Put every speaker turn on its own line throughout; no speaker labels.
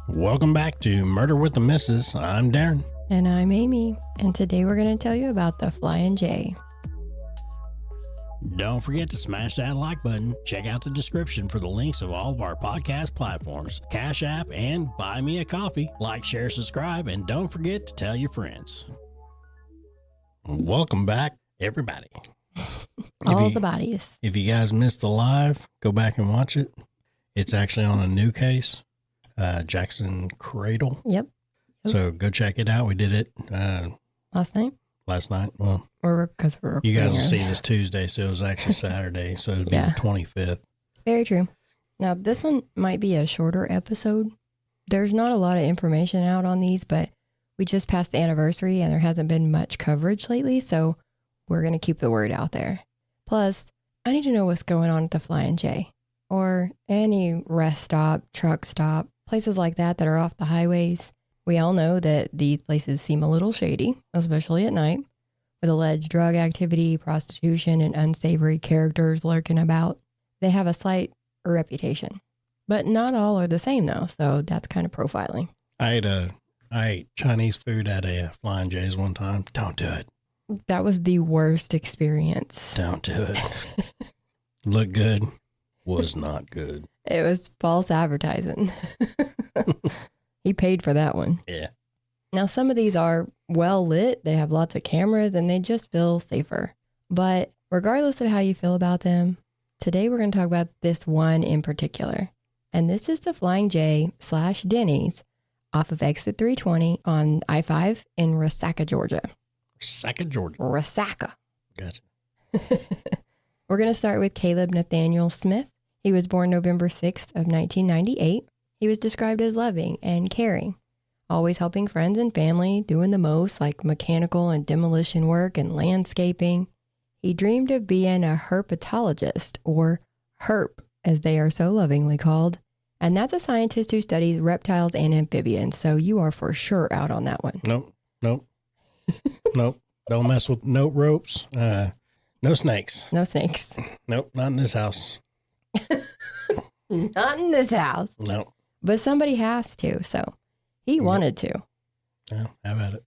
Welcome back to Murder with the Missus. I'm Darren.
And I'm Amy, and today we're going to tell you about the Flying J.
Don't forget to smash that like button. Check out the description for the links of all of our podcast platforms, Cash App, and Buy Me a Coffee. Like, share, subscribe, and don't forget to tell your friends. Welcome back, everybody.
All the bodies.
If you guys missed the live, go back and watch it. It's actually on a new case, Jackson Cradle.
Yep.
So go check it out. We did it
Last night.
Well,
Because we're
you guys will see this Tuesday, so it was actually Saturday, so it'd be the 25th.
Very true. Now, this one might be a shorter episode. There's not a lot of information out on these, but we just passed the anniversary and there hasn't been much coverage lately, so we're going to keep the word out there. Plus, I need to know what's going on at the Flying J, or any rest stop, truck stop, places like that are off the highways. We all know that these places seem a little shady, especially at night, with alleged drug activity, prostitution, and unsavory characters lurking about. They have a slight reputation, but not all are the same though, so that's kind of profiling.
I ate Chinese food at a Flying J's one time. Don't do it.
That was the worst experience.
Don't do it. Looked good. Was not good.
It was false advertising. He paid for that one.
Yeah.
Now, some of these are well lit. They have lots of cameras and they just feel safer. But regardless of how you feel about them, today we're going to talk about this one in particular. And this is the Flying J/Denny's off of exit 320 on I-5 in Resaca, Georgia.
Resaca, Georgia.
Resaca.
Gotcha.
We're going to start with Caleb Nathaniel Smith. He was born November 6th of 1998. He was described as loving and caring, always helping friends and family, doing the most like mechanical and demolition work and landscaping. He dreamed of being a herpetologist, or herp as they are so lovingly called. And that's a scientist who studies reptiles and amphibians. So you are for sure out on that one.
Nope. Nope. Don't mess with no ropes. No snakes.
No snakes.
Nope. Not in this house.
Not in this house.
No.
But somebody has to. So he wanted to.
Yeah, have at it.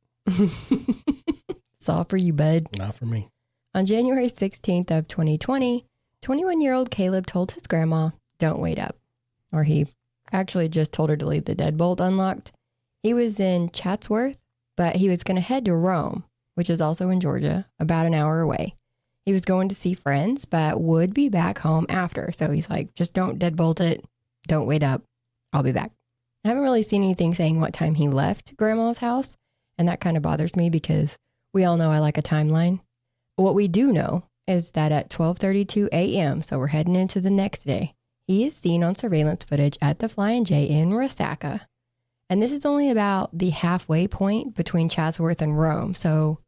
It's all for you, bud.
Not for me.
On January 16th of 2020, 21-year-old Caleb told his grandma, "Don't wait up." Or he actually just told her to leave the deadbolt unlocked. He was in Chatsworth, but he was going to head to Rome, which is also in Georgia, about an hour away. He was going to see friends, but would be back home after. So he's like, just don't deadbolt it. Don't wait up. I'll be back. I haven't really seen anything saying what time he left Grandma's house. And that kind of bothers me because we all know I like a timeline. What we do know is that at 12:32 a.m., so we're heading into the next day, he is seen on surveillance footage at the Flying J in Resaca. And this is only about the halfway point between Chatsworth and Rome. So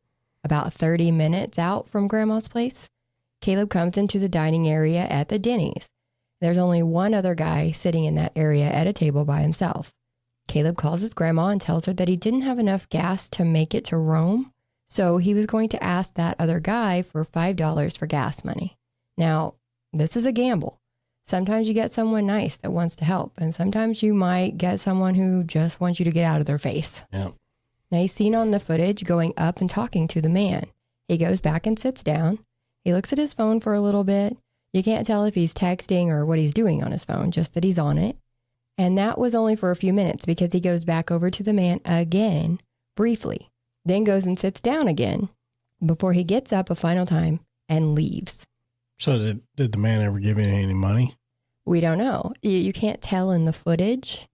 about 30 minutes out from Grandma's place, Caleb comes into the dining area at the Denny's. There's only one other guy sitting in that area at a table by himself. Caleb calls his grandma and tells her that he didn't have enough gas to make it to Rome, so he was going to ask that other guy for $5 for gas money. Now, this is a gamble. Sometimes you get someone nice that wants to help, and sometimes you might get someone who just wants you to get out of their face.
Yeah.
Now, he's seen on the footage going up and talking to the man. He goes back and sits down. He looks at his phone for a little bit. You can't tell if he's texting or what he's doing on his phone, just that he's on it. And that was only for a few minutes because he goes back over to the man again, briefly, then goes and sits down again before he gets up a final time and leaves.
So did the man ever give any money?
We don't know. You can't tell in the footage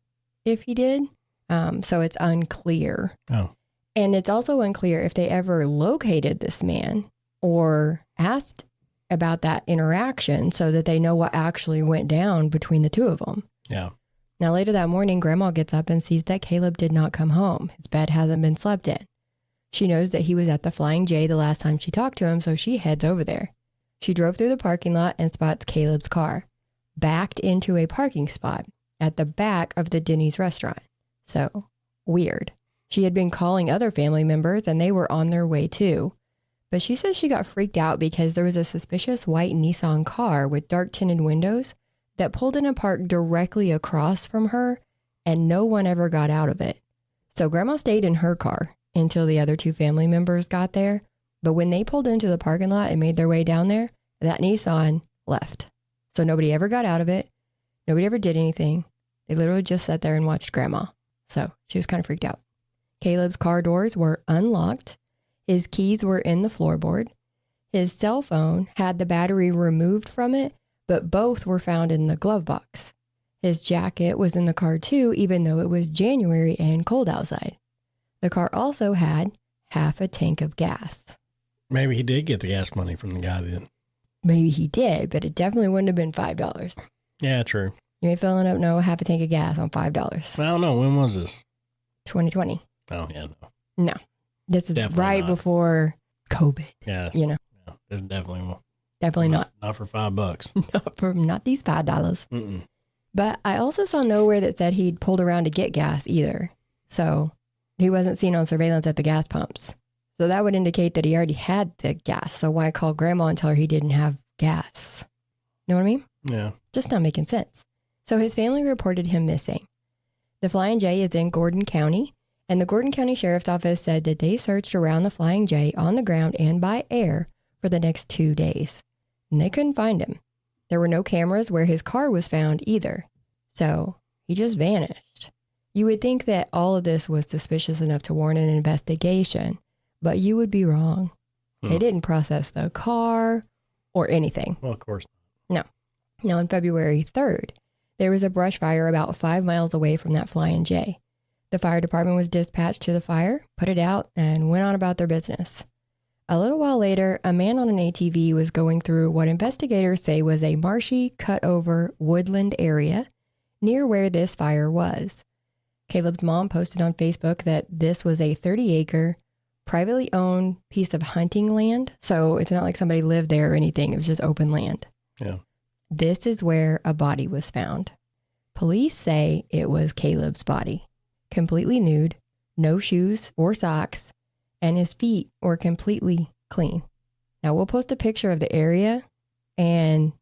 if he did. So it's unclear.
Oh.
And it's also unclear if they ever located this man or asked about that interaction so that they know what actually went down between the two of them.
Yeah.
Now, later that morning, Grandma gets up and sees that Caleb did not come home. His bed hasn't been slept in. She knows that he was at the Flying J the last time she talked to him, so she heads over there. She drove through the parking lot and spots Caleb's car, backed into a parking spot at the back of the Denny's restaurant. So, weird. She had been calling other family members and they were on their way too. But she says she got freaked out because there was a suspicious white Nissan car with dark tinted windows that pulled in a park directly across from her and no one ever got out of it. So Grandma stayed in her car until the other two family members got there. But when they pulled into the parking lot and made their way down there, that Nissan left. So nobody ever got out of it. Nobody ever did anything. They literally just sat there and watched Grandma. So she was kind of freaked out. Caleb's car doors were unlocked. His keys were in the floorboard. His cell phone had the battery removed from it, but both were found in the glove box. His jacket was in the car too, even though it was January and cold outside. The car also had half a tank of gas.
Maybe he did get the gas money from the guy then.
Maybe he did, but it definitely wouldn't have been $5.
Yeah, true.
You ain't filling up half a tank of gas on $5.
I don't know. When was this?
2020.
Oh, yeah.
No. This is
Definitely
right
not.
before COVID.
Yeah.
You know.
No, this definitely
Definitely not.
Not for $5.
Not these $5.
Mm-mm.
But I also saw nowhere that said he'd pulled around to get gas either. So he wasn't seen on surveillance at the gas pumps. So that would indicate that he already had the gas. So why call Grandma and tell her he didn't have gas? Know what I mean?
Yeah.
Just not making sense. So his family reported him missing. The Flying J is in Gordon County, and the Gordon County Sheriff's Office said that they searched around the Flying J on the ground and by air for the next 2 days, and they couldn't find him. There were no cameras where his car was found either, so he just vanished. You would think that all of this was suspicious enough to warrant an investigation, but you would be wrong. They didn't process the car or anything.
Well, of course.
No. Now, on February 3rd, there was a brush fire about 5 miles away from that Flying J. The fire department was dispatched to the fire, put it out, and went on about their business. A little while later, a man on an ATV was going through what investigators say was a marshy, cut-over woodland area near where this fire was. Caleb's mom posted on Facebook that this was a 30-acre, privately owned piece of hunting land, so it's not like somebody lived there or anything. It was just open land.
Yeah.
This is where a body was found. Police say it was Caleb's body, completely nude, no shoes or socks, and his feet were completely clean. Now, we'll post a picture of the area, and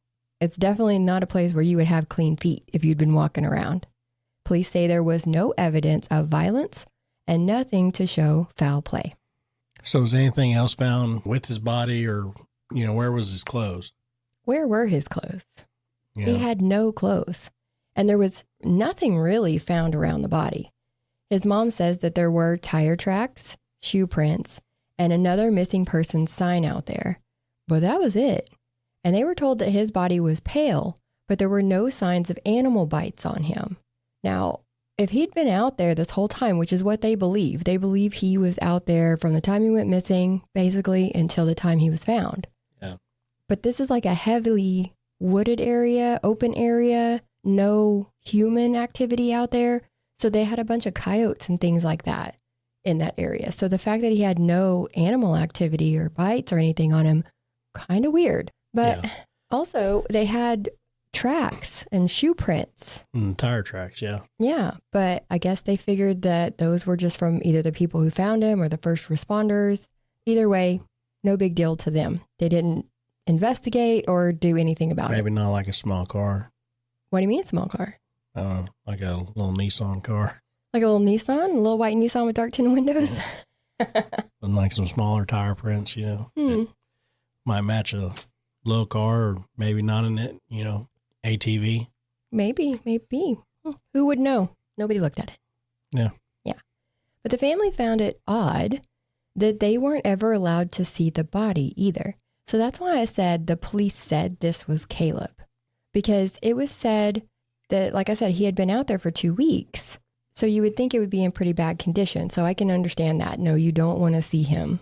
it's definitely not a place where you would have clean feet if you'd been walking around. Police say there was no evidence of violence and nothing to show foul play.
So was anything else found with his body, or, where was his clothes?
Where were his clothes?
Yeah.
He had no clothes, and there was nothing really found around the body. His mom says that there were tire tracks, shoe prints, and another missing person sign out there. But that was it. And they were told that his body was pale, but there were no signs of animal bites on him. Now, if he'd been out there this whole time, which is what they believe he was out there from the time he went missing, basically, until the time he was found.
Yeah.
But this is like a heavily wooded area, open area, no human activity out there. So they had a bunch of coyotes and things like that in that area. So the fact that he had no animal activity or bites or anything on him, kind of weird. But also they had tracks and shoe prints.
Tire tracks, yeah.
Yeah, but I guess they figured that those were just from either the people who found him or the first responders. Either way, no big deal to them. They didn't investigate or do anything about it.
Maybe not like a small car.
What do you mean small car?
Like a little Nissan car.
Like a little Nissan? A little white Nissan with dark tinted windows?
And like some smaller tire prints, It might match a little car, or maybe not in it, ATV.
Maybe. Who would know? Nobody looked at it.
Yeah.
Yeah. But the family found it odd that they weren't ever allowed to see the body either. So that's why I said the police said this was Caleb. Because it was said that, like I said, he had been out there for 2 weeks. So you would think it would be in pretty bad condition. So I can understand that. No, you don't want to see him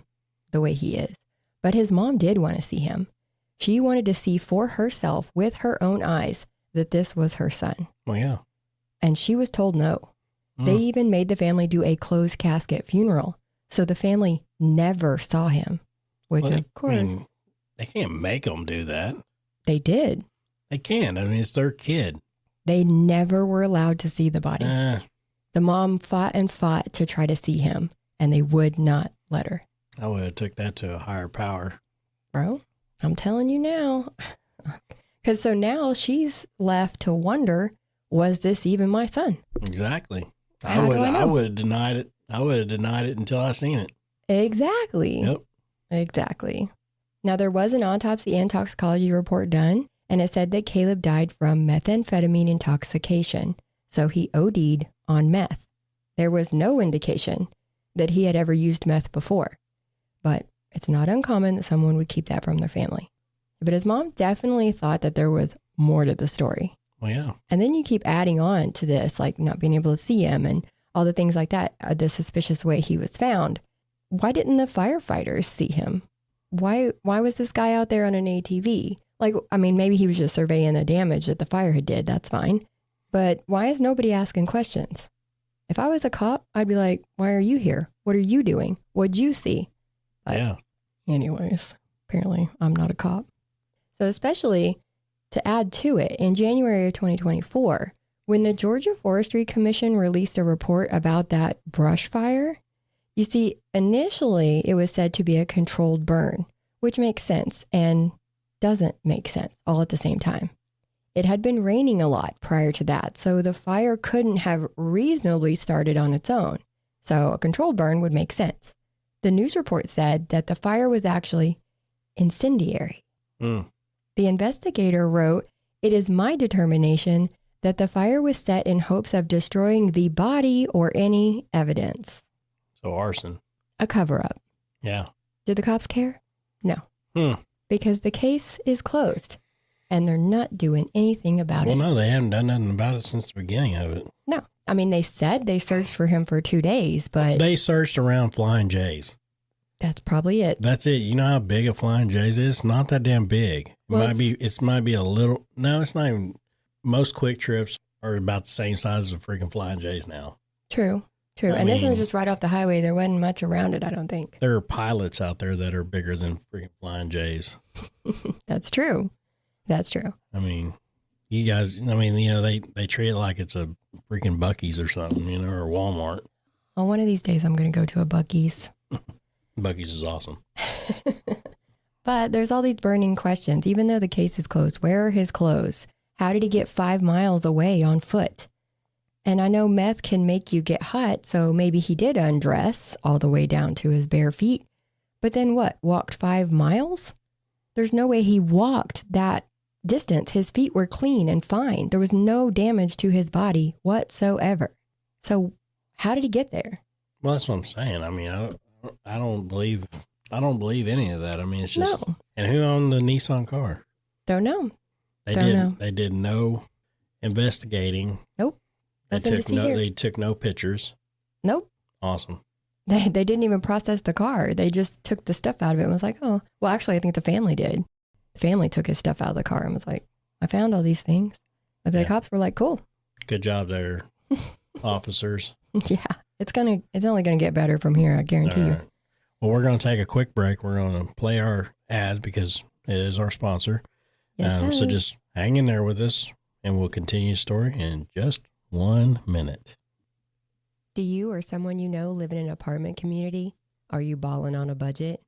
the way he is. But his mom did want to see him. She wanted to see for herself with her own eyes that this was her son.
Well, yeah.
And she was told no. They even made the family do a closed casket funeral. So the family never saw him, which of course.
They can't make them do that.
They did.
They can. It's their kid.
They never were allowed to see the body. The mom fought and fought to try to see him, and they would not let her.
I would have took that to a higher power.
Bro, I'm telling you now. Because so now she's left to wonder was this even my son?
Exactly.
How do I know?
I would have denied it. I would have denied it until I seen it.
Exactly.
Yep.
Exactly. Now, there was an autopsy and toxicology report done, and it said that Caleb died from methamphetamine intoxication. So he OD'd on meth. There was no indication that he had ever used meth before, but it's not uncommon that someone would keep that from their family. But his mom definitely thought that there was more to the story.
Well, yeah.
And then you keep adding on to this, like not being able to see him and all the things like that, the suspicious way he was found. Why didn't the firefighters see him? Why was this guy out there on an ATV? Like, I mean, maybe he was just surveying the damage that the fire had did. That's fine. But why is nobody asking questions? If I was a cop, I'd be like, why are you here? What are you doing? What'd you see? But
Yeah.
anyways, apparently I'm not a cop. So especially to add to it, in January of 2024, when the Georgia Forestry Commission released a report about that brush fire, you see, initially it was said to be a controlled burn, which makes sense and doesn't make sense all at the same time. It had been raining a lot prior to that, so the fire couldn't have reasonably started on its own. So a controlled burn would make sense. The news report said that the fire was actually incendiary.
Mm.
The investigator wrote, "It is my determination that the fire was set in hopes of destroying the body or any evidence."
So arson.
A cover-up.
Yeah.
Do the cops care? No. Because the case is closed and they're not doing anything about it.
Well, no, they haven't done nothing about it since the beginning of it.
No. I mean, they said they searched for him for 2 days, but
They searched around Flying J's.
that's probably it.
That's it. You know how big a Flying J's is? It's not that damn big. It
Well,
might be a little. No, it's not even. Most Quick Trips are about the same size as a freaking Flying J's now.
True. True.
I
And this
mean-
one's just right off the highway. There wasn't much around it, I don't think.
There are pilots out there that are bigger than freaking Flying J's.
That's true. That's true.
I mean, you guys. I mean, you know, they treat it like it's a freaking Buc-ee's or something, you know, or Walmart.
Well, one of these days I'm going to go to a Buc-ee's.
Buc-ee's is awesome.
But there's all these burning questions. Even though the case is closed, where are his clothes? How did he get 5 miles away on foot? And I know meth can make you get hot, so maybe he did undress all the way down to his bare feet. But then what? Walked 5 miles? There's no way he walked that distance. His feet were clean and fine. There was no damage to his body whatsoever. So how did he get there?
Well, that's what I'm saying. I mean, I don't believe any of that. I mean, it's just.
No.
And who owned the Nissan car?
Don't know.
They
Don't know.
They did no investigating.
Nope. Nothing to see here.
They took no pictures.
Nope.
Awesome.
They didn't even process the car. They just took the stuff out of it and was like, oh, well, actually, I think the family did. The family took his stuff out of the car and was like, I found all these things. But the
Yeah.
cops were like, cool.
Good job there, officers.
Yeah, it's only gonna get better from here. I guarantee
All
you.
right. Well, we're going to take a quick break. We're going to play our ad because it is our sponsor.
Yes,
So
sir.
just hang in there with us and we'll continue the story in just 1 minute.
Do you or someone you know live in an apartment community? Are you balling on a budget?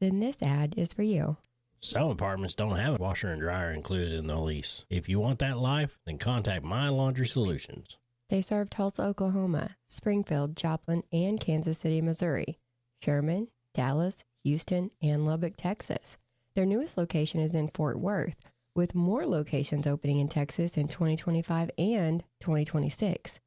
Then this ad is for you.
Some apartments don't have a washer and dryer included in the lease. If you want that life, then contact My Laundry Solutions.
They serve Tulsa, Oklahoma, Springfield, Joplin, and Kansas City, Missouri, Sherman, Dallas, Houston, and Lubbock, Texas. Their newest location is in Fort Worth, with more locations opening in Texas in 2025 and 2026.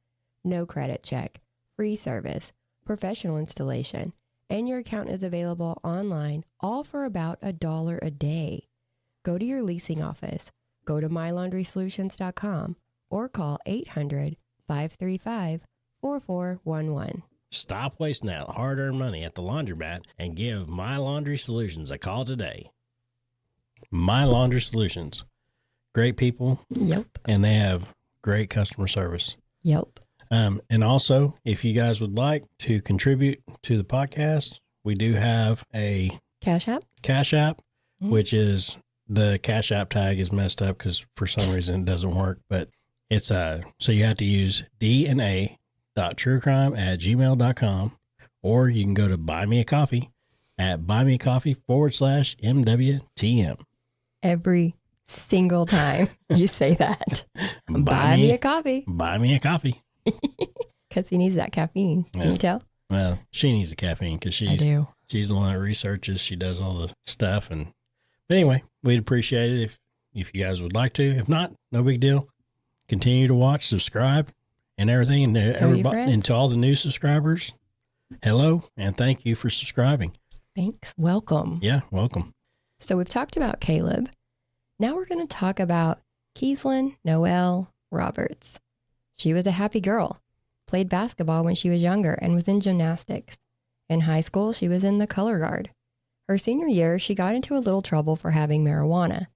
No credit check, free service, professional installation, and your account is available online, all for about $1 a day. Go to your leasing office, go to mylaundrysolutions.com, or call 800-535-4411.
Stop wasting that hard-earned money at the laundromat and give My Laundry Solutions a call today. My Laundry Solutions. Great people,
Yep.
and they have great customer service.
Yep.
And also, if you guys would like to contribute to the podcast, we do have a
Cash App?
Cash App,
Mhm.
which is the Cash App tag is messed up because for some reason it doesn't work. But it's so you have to use dna.truecrime@gmail.com, or you can go to Buy Me a Coffee at buymeacoffee.com/MWTM.
Every single time you say that. Buy me a coffee.
Buy me a coffee.
Because he needs that caffeine. Can you tell?
Well, she needs the caffeine because she's the one that researches. She does all the stuff. But anyway, we'd appreciate it if you guys would like to. If not, no big deal. Continue to watch, subscribe, and everything. And everybody, and to all the new subscribers, hello, and thank you for subscribing.
Thanks. Welcome.
Yeah, welcome.
So we've talked about Caleb. Now we're going to talk about Keeslyn Noelle Roberts. She was a happy girl, played basketball when she was younger, and was in gymnastics. In high school, she was in the color guard. Her senior year, she got into a little trouble for having marijuana.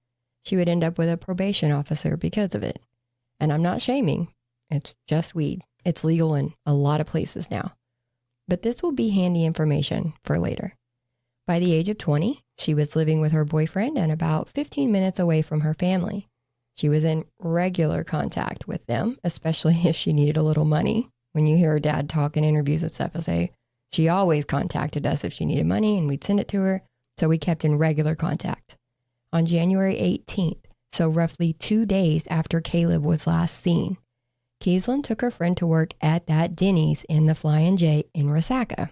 She would end up with a probation officer because of it. And I'm not shaming. It's just weed. It's legal in a lot of places now. But this will be handy information for later. By the age of 20, she was living with her boyfriend and about 15 minutes away from her family. She was in regular contact with them, especially if she needed a little money. When you hear her dad talk in interviews at FSA, she always contacted us if she needed money and we'd send it to her. So we kept in regular contact. On January 18th, so roughly 2 days after Caleb was last seen, Keeslyn took her friend to work at that Denny's in the Flying J in Resaca.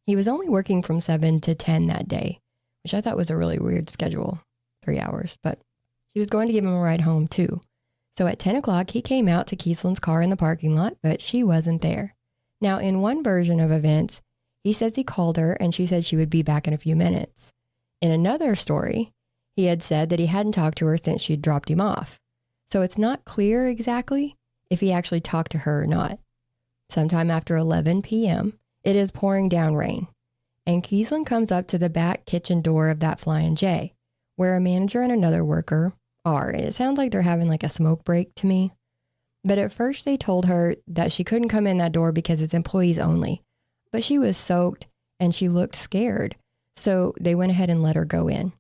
He was only working from 7 to 10 that day, which I thought was a really weird schedule, 3 hours, but she was going to give him a ride home too. So at 10 o'clock, he came out to Keeslyn's car in the parking lot, but she wasn't there. Now, in one version of events, he says he called her and she said she would be back in a few minutes. In another story, he had said that he hadn't talked to her since she'd dropped him off. So it's not clear exactly if he actually talked to her or not. Sometime after 11 p.m., it is pouring down rain, and Keeslyn comes up to the back kitchen door of that Flying J, where a manager and another worker are. It sounds like they're having like a smoke break to me. But at first they told her that she couldn't come in that door because it's employees only. But she was soaked and she looked scared, so they went ahead and let her go in.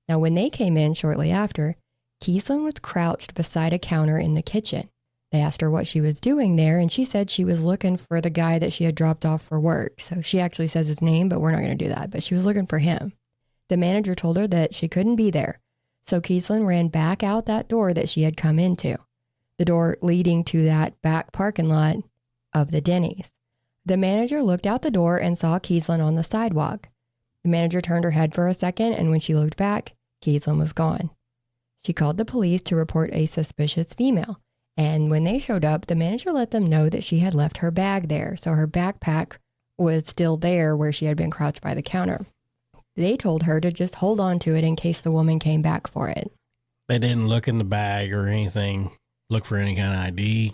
Now, when they came in shortly after, Keeslyn was crouched beside a counter in the kitchen. They asked her what she was doing there, and she said she was looking for the guy that she had dropped off for work. So she actually says his name, but we're not going to do that. But she was looking for him. The manager told her that she couldn't be there. So Keeslyn ran back out that door that she had come into, the door leading to that back parking lot of the Denny's. The manager looked out the door and saw Keeslyn on the sidewalk. The manager turned her head for a second, and when she looked back, Keeslyn was gone. She called the police to report a suspicious female. And when they showed up, the manager let them know that she had left her bag there. So her backpack was still there where she had been crouched by the counter. They told her to just hold on to it in case the woman came back for it.
They didn't look in the bag or anything, look for any kind of ID?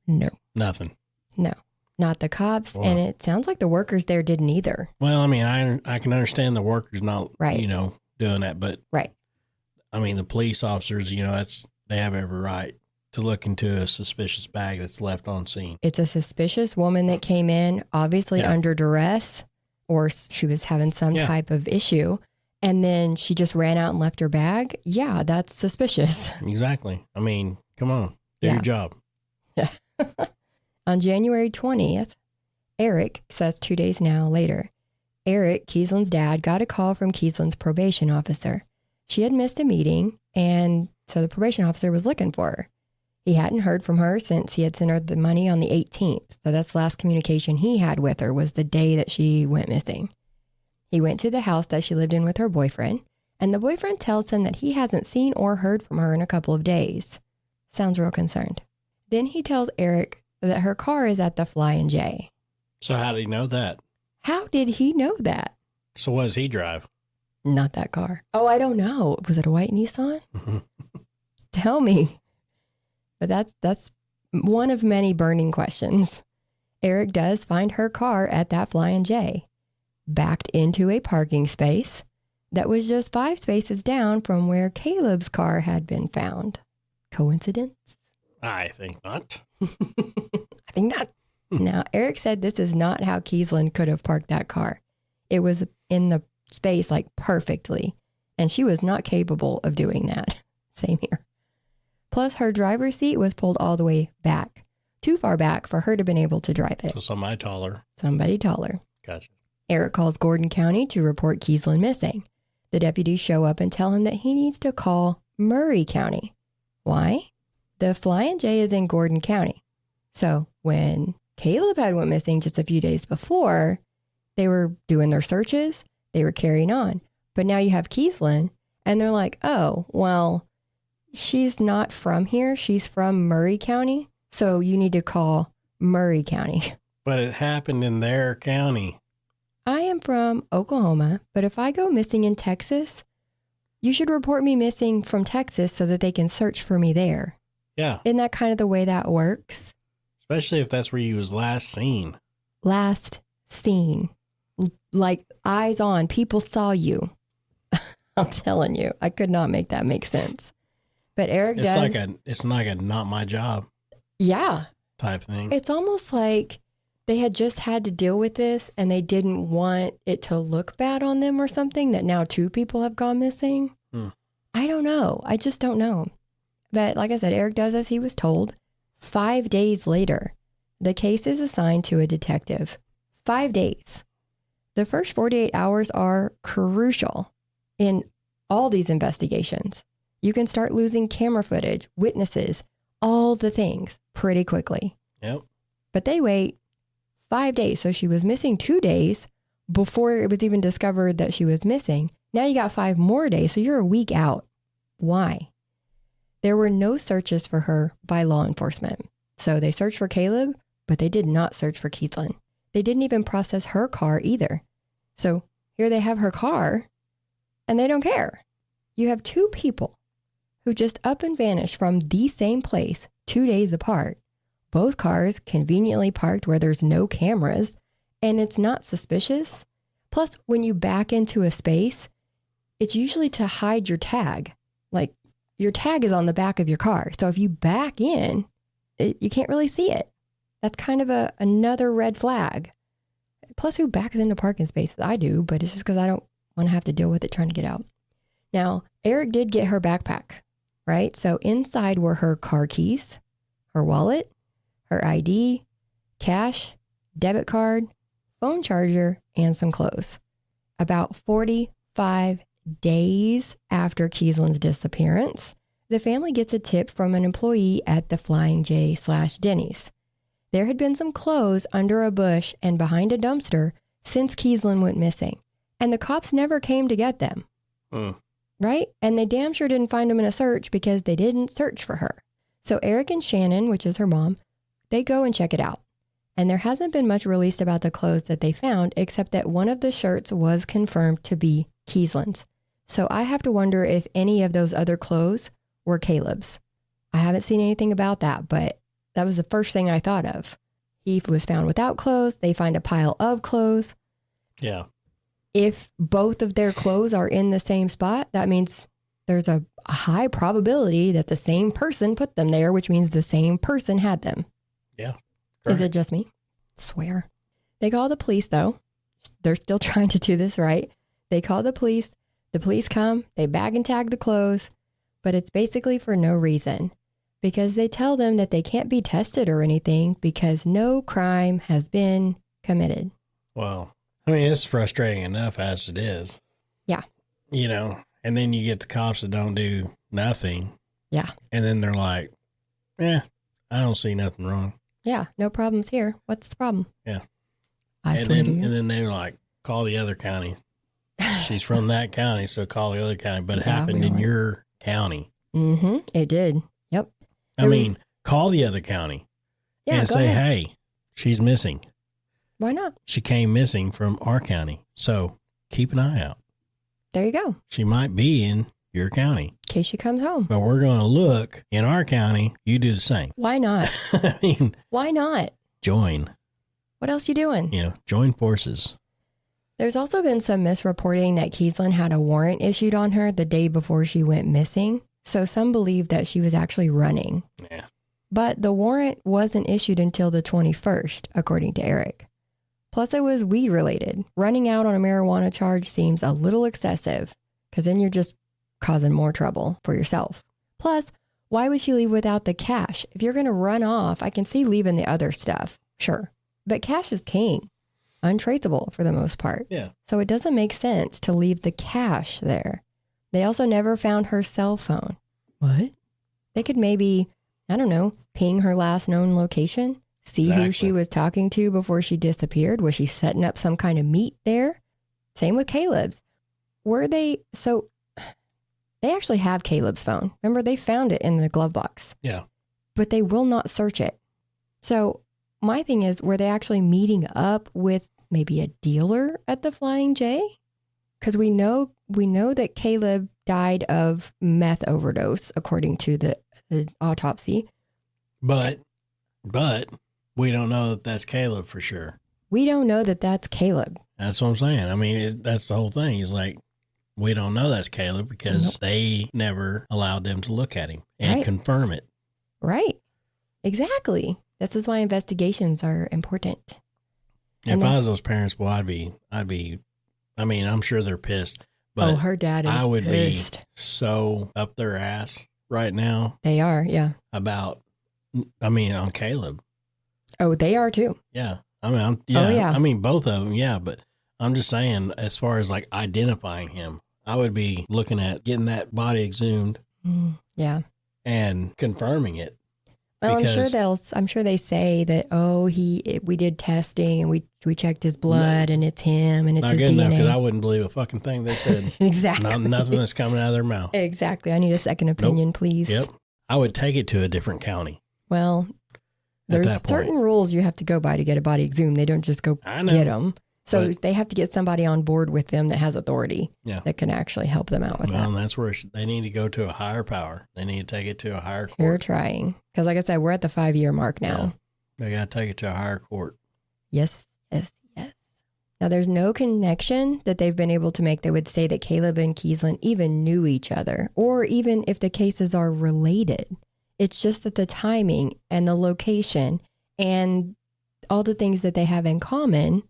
No.
Nothing?
No. Not the cops, and it sounds like the workers there didn't either.
Well, I mean, I can understand the workers not, doing that, but I mean, the police officers, they have every right to look into a suspicious bag that's left on scene.
It's a suspicious woman that came in, obviously under duress, or she was having some type of issue, and then she just ran out and left her bag. Yeah, that's suspicious.
Exactly. I mean, come on, do your job.
Yeah. On January 20th, Eric, so that's 2 days now later, Eric, Keeslyn's dad, got a call from Keeslyn's probation officer. She had missed a meeting, and so the probation officer was looking for her. He hadn't heard from her since he had sent her the money on the 18th. So that's the last communication he had with her was the day that she went missing. He went to the house that she lived in with her boyfriend, and the boyfriend tells him that he hasn't seen or heard from her in a couple of days. Sounds real concerned. Then he tells Eric that her car is at the Flying J.
So how did he know that?
How did he know that?
So what does he drive?
Not that car. Oh, I don't know. Was it a white Nissan? Tell me. But that's one of many burning questions. Eric does find her car at that Flying J, backed into a parking space that was just 5 spaces down from where Caleb's car had been found. Coincidence?
I think not.
I think not. Now, Eric said this is not how Keeslyn could have parked that car. It was in the space like perfectly, and she was not capable of doing that. Same here. Plus, her driver's seat was pulled all the way back, too far back for her to have been able to drive it.
So somebody taller.
Somebody taller.
Gotcha.
Eric calls Gordon County to report Keeslyn missing. The deputies show up and tell him that he needs to call Murray County. Why? The Flying J is in Gordon County. So when Caleb had went missing just a few days before, they were doing their searches, they were carrying on. But now you have Keeslyn, and they're like, oh, well, she's not from here. She's from Murray County. So you need to call Murray County.
But it happened in their county.
I am from Oklahoma, but if I go missing in Texas, you should report me missing from Texas so that they can search for me there.
Yeah.
Isn't that kind of the way that works?
Especially if that's where you was last seen.
Last seen. Like eyes on. People saw you. I'm telling you, I could not make that make sense. But Eric
it's
does.
It's like a not my job.
Yeah.
Type thing.
It's almost like they had just had to deal with this and they didn't want it to look bad on them or something, that now 2 people have gone missing. I don't know. I just don't know. But like I said, Eric does as he was told. 5 days later, the case is assigned to a detective. 5 days. The first 48 hours are crucial in all these investigations. You can start losing camera footage, witnesses, all the things pretty quickly.
Yep.
But they wait 5 days. So she was missing 2 days before it was even discovered that she was missing. Now you got 5 more days. So you're a week out. Why? There were no searches for her by law enforcement. So they searched for Caleb, but they did not search for Keeslyn. They didn't even process her car either. So here they have her car and they don't care. You have 2 people who just up and vanished from the same place 2 days apart. Both cars conveniently parked where there's no cameras and it's not suspicious. Plus, when you back into a space, it's usually to hide your tag. Like your tag is on the back of your car. So if you back in, you can't really see it. That's kind of another red flag. Plus, who backs into parking spaces? I do, but it's just because I don't want to have to deal with it trying to get out. Now, Eric did get her backpack, right? So inside were her car keys, her wallet, her ID, cash, debit card, phone charger, and some clothes. About 45 days after Keeslyn's disappearance, the family gets a tip from an employee at the Flying J/Denny's. There had been some clothes under a bush and behind a dumpster since Keeslyn went missing, and the cops never came to get them. Right? And they damn sure didn't find them in a search because they didn't search for her. So Eric and Shannon, which is her mom, they go and check it out. And there hasn't been much released about the clothes that they found, except that one of the shirts was confirmed to be Keeslyn's. So I have to wonder if any of those other clothes were Caleb's. I haven't seen anything about that, but that was the first thing I thought of. He was found without clothes. They find a pile of clothes.
Yeah.
If both of their clothes are in the same spot, that means there's a high probability that the same person put them there, which means the same person had them.
Yeah.
Correct. Is it just me? Swear. They call the police, though. They're still trying to do this right. They call the police. The police come. They bag and tag the clothes. But it's basically for no reason. Because they tell them that they can't be tested or anything because no crime has been committed.
Well, I mean, it's frustrating enough as it is.
Yeah.
You know, and then you get the cops that don't do nothing.
Yeah.
And then they're like, I don't see nothing wrong.
Yeah. No problems here. What's the problem?
Yeah.
I swear to you.
And then they're like, call the other county. She's from that county, so call the other county. But it happened in your county.
Mm-hmm. It did. Yep.
I mean, call the other county and say, hey, she's missing.
Why not?
She came missing from our county. So keep an eye out.
There you go.
She might be in your county.
In case she comes home.
But we're going to look in our county. You do the same.
Why not?
I mean,
why not?
Join.
What else you doing?
You know, join forces.
There's also been some misreporting that Keeslyn had a warrant issued on her the day before she went missing. So some believe that she was actually running.
Yeah.
But the warrant wasn't issued until the 21st, according to Eric. Plus, it was weed related. Running out on a marijuana charge seems a little excessive because then you're just causing more trouble for yourself. Plus, why would she leave without the cash? If you're going to run off, I can see leaving the other stuff. Sure. But cash is king. Untraceable for the most part.
Yeah.
So it doesn't make sense to leave the cash there. They also never found her cell phone. What? They could maybe, I don't know, ping her last known location, see who she was talking to before she disappeared. Was she setting up some kind of meet there? Same with Caleb's. So they actually have Caleb's phone. Remember, they found it in the glove box.
Yeah.
But they will not search it. So my thing is, were they actually meeting up with maybe a dealer at the Flying J? Because we know that Caleb died of meth overdose, according to the autopsy.
But we don't know that that's Caleb for sure.
We don't know that that's Caleb.
That's what I'm saying. I mean, that's the whole thing. He's like, we don't know that's Caleb because they never allowed them to look at him and confirm it.
Right. Exactly. This is why investigations are important.
If I was those parents, well, I'd be, I mean, I'm sure they're pissed, but
her dad is
I would
pissed.
be so up their ass right now.
They are, yeah.
On Caleb.
Oh, they are too.
Yeah. I mean, both of them. Yeah. But I'm just saying, as far as like identifying him, I would be looking at getting that body exhumed.
Yeah.
And confirming it.
Well, I'm sure they say that, we did testing and we checked his blood and it's him and it's his DNA. Not good enough
because I wouldn't believe a fucking thing they said.
Exactly.
Nothing that's coming out of their mouth.
Exactly. I need a second opinion, please.
Yep. I would take it to a different county.
Well, there's certain rules you have to go by to get a body exhumed. They don't just go get them. So they have to get somebody on board with them that has authority that can actually help them out with that.
Well, that's where they need to go to a higher power. They need to take it to a higher court.
They're trying. Because like I said, we're at the 5-year mark now.
Yeah. They got to take it to a higher court.
Yes. Now, there's no connection that they've been able to make that would say that Caleb and Keeslyn even knew each other, or even if the cases are related. It's just that the timing and the location and all the things that they have in common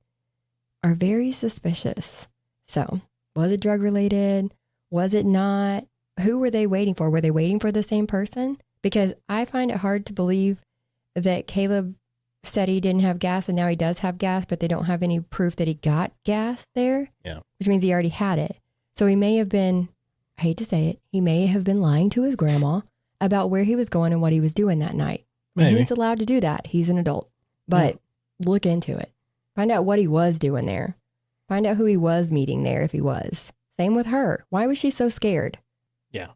are very suspicious. So, was it drug related? Was it not? Who were they waiting for? Were they waiting for the same person? Because I find it hard to believe that Caleb said he didn't have gas and now he does have gas, but they don't have any proof that he got gas there.
Yeah.
Which means he already had it. So he may have been, I hate to say it, he may have been lying to his grandma about where he was going and what he was doing that night. Maybe. And he's allowed to do that. He's an adult. But look into it. Find out what he was doing there. Find out who he was meeting there if he was. Same with her. Why was she so scared?
Yeah.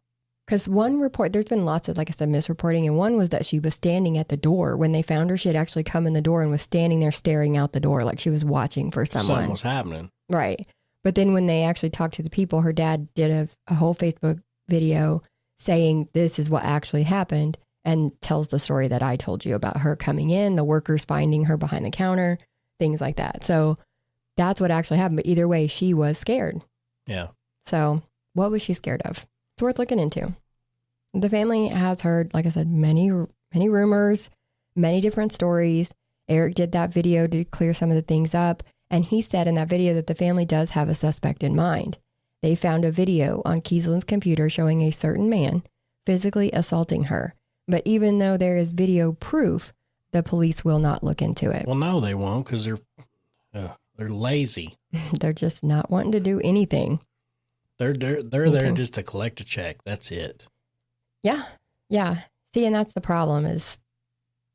Because one report, there's been lots of, like I said, misreporting. And one was that she was standing at the door. When they found her, she had actually come in the door and was standing there staring out the door like she was watching for someone.
Something was happening.
Right. But then when they actually talked to the people, her dad did a whole Facebook video saying this is what actually happened and tells the story that I told you about her coming in, the workers finding her behind the counter, things like that. So that's what actually happened. But either way, she was scared.
Yeah.
So what was she scared of? It's worth looking into. The family has heard, like I said, many rumors, many different stories. Eric did that video to clear some of the things up. And he said in that video that the family does have a suspect in mind. They found a video on Keeslyn's computer showing a certain man physically assaulting her. But even though there is video proof, the police will not look into it.
Well, no, they won't because they're lazy.
They're just not wanting to do anything.
They're there just to collect a check. That's it.
Yeah. See, and that's the problem is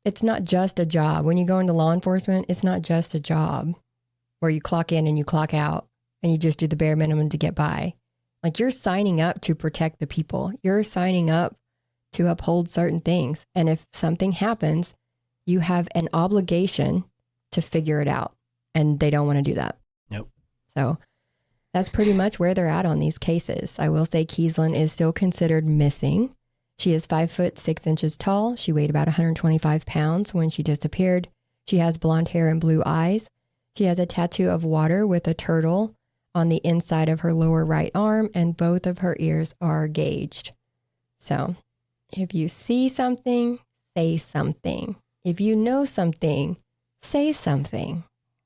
it's not just a job. When you go into law enforcement, it's not just a job where you clock in and you clock out and you just do the bare minimum to get by. Like you're signing up to protect the people. You're signing up to uphold certain things. And if something happens, you have an obligation to figure it out. And they don't want to do that.
Yep.
So that's pretty much where they're at on these cases. I will say Keeslyn is still considered missing. She is 5'6" tall. She weighed about 125 pounds when she disappeared. She has blonde hair and blue eyes. She has a tattoo of water with a turtle on the inside of her lower right arm, and both of her ears are gauged. So if you see something, say something. If you know something, say something.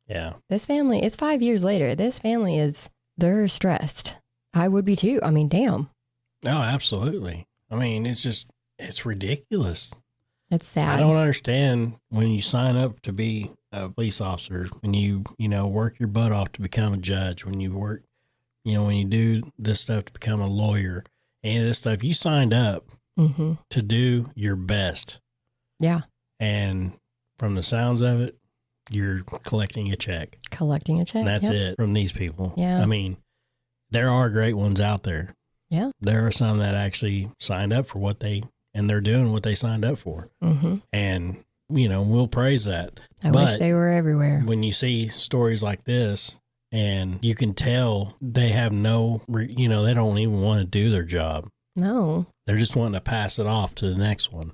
Yeah.
This family, it's 5 years later. This family they're stressed. I would be too. I mean, damn.
Oh, absolutely. I mean, it's ridiculous.
It's sad.
I don't understand when you sign up to be a police officer, when you work your butt off to become a judge, when you when you do this stuff to become a lawyer, and this stuff, you signed up to do your best.
Yeah.
And from the sounds of it, you're collecting a check.
Collecting a check.
And that's it from these people.
Yeah.
I mean, there are great ones out there.
Yeah.
There are some that actually signed up for and they're doing what they signed up for. And, we'll praise that.
I wish they were everywhere.
When you see stories like this and you can tell they have they don't even want to do their job.
No.
They're just wanting to pass it off to the next one.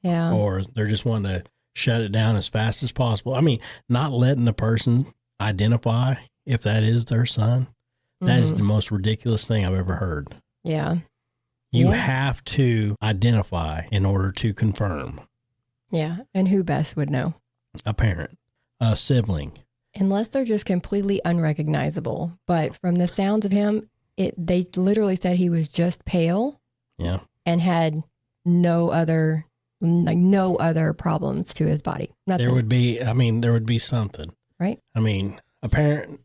Yeah.
Or they're just wanting to shut it down as fast as possible. I mean, not letting the person identify if that is their son. That is the most ridiculous thing I've ever heard.
Yeah.
You have to identify in order to confirm.
Yeah. And who best would know?
A parent, a sibling.
Unless they're just completely unrecognizable. But from the sounds of him, they literally said he was just pale.
Yeah.
And had no other problems to his body. Nothing.
There would be something.
Right.
I mean, a parent,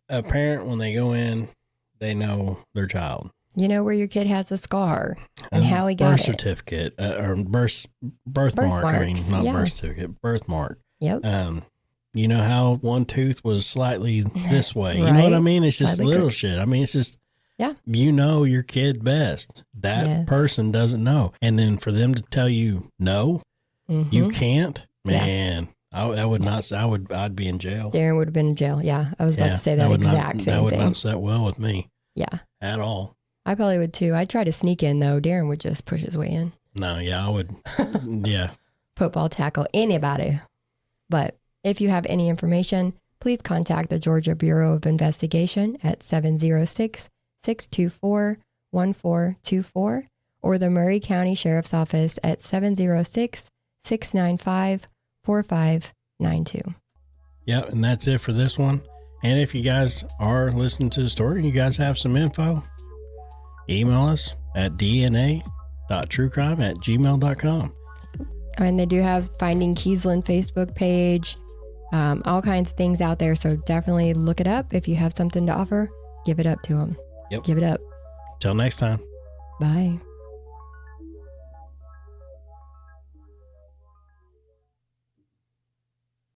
when they go in, they know their child.
You know where your kid has a scar and how he got
birth certificate or birthmark. I mean, not birth certificate, birthmark.
Yep.
You know how one tooth was slightly this way.
Right.
You know what I mean? It's just
Slightly
little shit. I mean, it's just, you know your kid best. That person doesn't know. And then for them to tell you, no, you can't, man. I'd be in jail.
Darren would have been in jail. Yeah. I was about to say that exact same thing.
That would not sit well with me.
Yeah.
At all.
I probably would too. I'd try to sneak in though. Darren would just push his way in.
No, yeah, I would. Yeah.
Football tackle anybody. But if you have any information, please contact the Georgia Bureau of Investigation at 706-624-1424 or the Murray County Sheriff's Office at 706-695-4592.
Yep, and that's it for this one. And if you guys are listening to the story and you guys have some info, email us at dna.truecrime@gmail.com.
And they do have Finding Keeslyn Facebook page, all kinds of things out there. So definitely look it up. If you have something to offer, give it up to them.
Yep.
Give it up.
Till next time.
Bye.